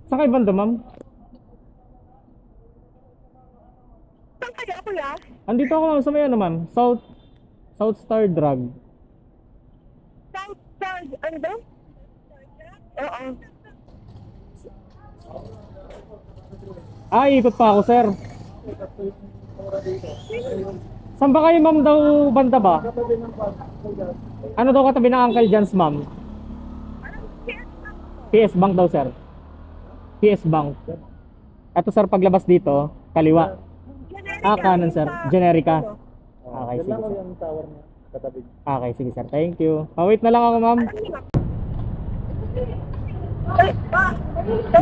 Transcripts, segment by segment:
Saan kayo banda, ma'am? Saan kaya kuya? Andito ako, ma'am, sa may ano, ma'am? South Star Drug. South, ano ba? Oo. Ikot pa ako, sir. Saan ba kayo, ma'am, daw banda ba? Ano daw katabi ng Uncle John's, ma'am? PS Bank daw, sir. PS Bank. Ito, sir, paglabas dito, kaliwa. Kanan, sir. Generica. Okay, sige, sir. Okay, sige, sir. Thank you. Wait na lang ako, ma'am.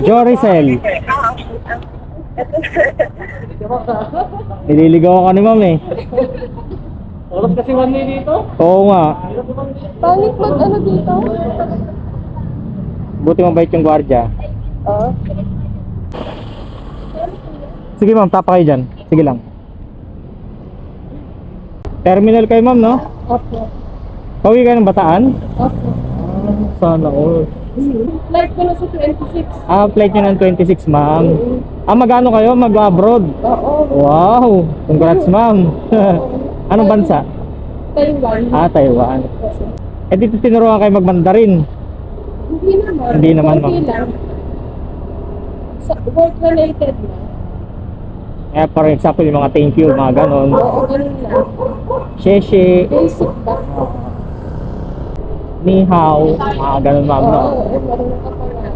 Joricel. Nililigaw ako ni ma'am eh. Oras kasi 1 day dito? Oo nga. Pangit mag ano dito? Buti mabait yung gwardiya. Oo. Sige ma'am, tapa kayo dyan. Sige lang. Terminal kayo ma'am, no? Opo. Pauwi kayo ng Bataan? Opo. Sana all. Flight ko na sa 26. Flight nyo ng 26 ma'am. Magano kayo? Mag-abroad? Oo. Wow! Congrats ma'am. Anong bansa? Taiwan. Taiwan. Dito tinuruan kayo mag-Mandarin. Hindi naman. Hindi naman, ma'am. Okay lang. Sa work related na. For example, yung mga thank you, mga ganon. Oo, ganun lang. Sheshe, Basic ba? ni hao, mga ganon ma'am, no? Oo, marunong ka pala.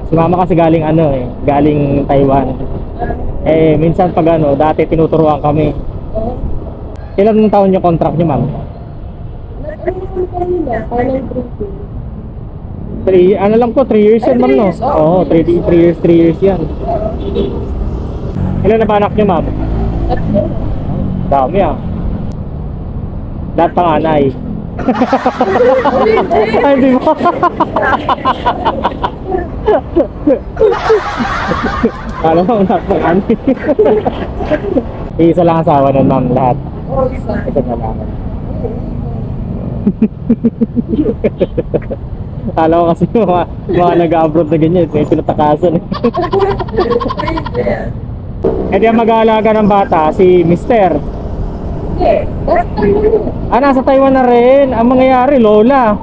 Si mama kasi galing galing Taiwan. Minsan pag dati tinuturuan kami. Oo. Ilan taon yung contract nyo, ma'am? Ano naman kanina? Parang briefing. Ano lang po, 3 years yan, ma'am, no? Oo, 3 years yan. Ilan na ba anak nyo, ma'am? Tatlo. Dami Lahat panganay. Ay, di ba? Kala mo lahat panganay. Isa lang asawa nun, ma'am, lahat. Oo, isa. Isa na lang. Kala ko kasi mga nag-abroad na ganyan, may pinatakasan. Di ang mag-aalaga ng bata, si Mister. Hindi. That's Taiwan. Nasa Taiwan na rin. Ang mangyayari, Lola.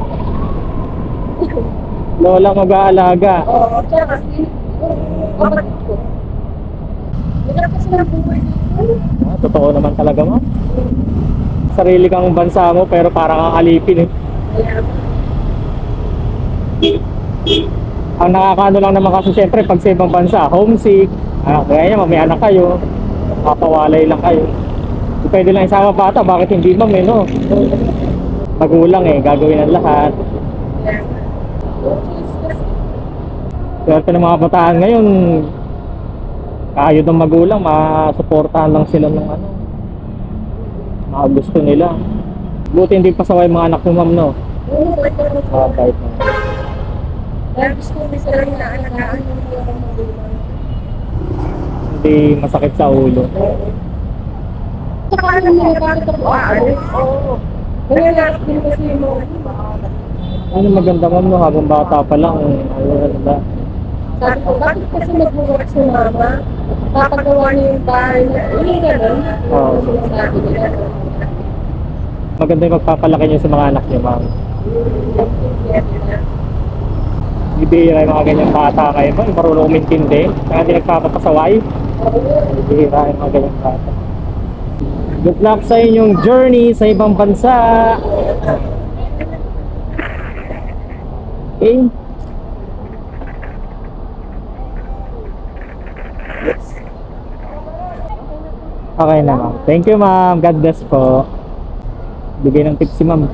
Lola mag-aalaga. Oo, tsaka kasi kapatid ko. Hirap kasi ng buhay dito. Totoo naman talaga, ma'am. Sarili kang bansa mo, pero parang kang alipin eh. Ang nakakaano lang naman kasi syempre, pag sa ibang bansa, homesick. Kaya niya, may anak kayo. Papawalay lang kayo. Pwede lang isama bata, bakit hindi ma'am no? Magulang gagawin ang lahat. Swerte ng mga bataan ngayon, kayod ng magulang, masuportahan lang sila ng mga gusto nila. Buti hindi pasaway mga anak mo, ma'am, no? Oo, Kahit na. dahil gusto ko sila na alagaan yung mga magulang. Hindi masakit sa ulo. Saka alam nila bakit ako aalis. Oo. Nangyayari din kasi yung mga Maganda, ma'am, no? Habang bata pa lang, ba? sabi ko, bakit kasi nag-work si mama? Papagawa niya yung bahay niya. Yung gano'n. Oo. Sabi nila. Maganda yung magpapalaki niyo sa mga anak niyo, ma'am. Ibihira yung mga ganyang bata ngayon, ma'am. Marunong umintindi. Kaya hindi nagpapapasaway. Ibihira yung mga ganyang bata. Good luck sa inyong journey sa ibang bansa. Okay. Okay na, ma'am. Thank you, ma'am. God bless po. Bigay ng tips si ma'am.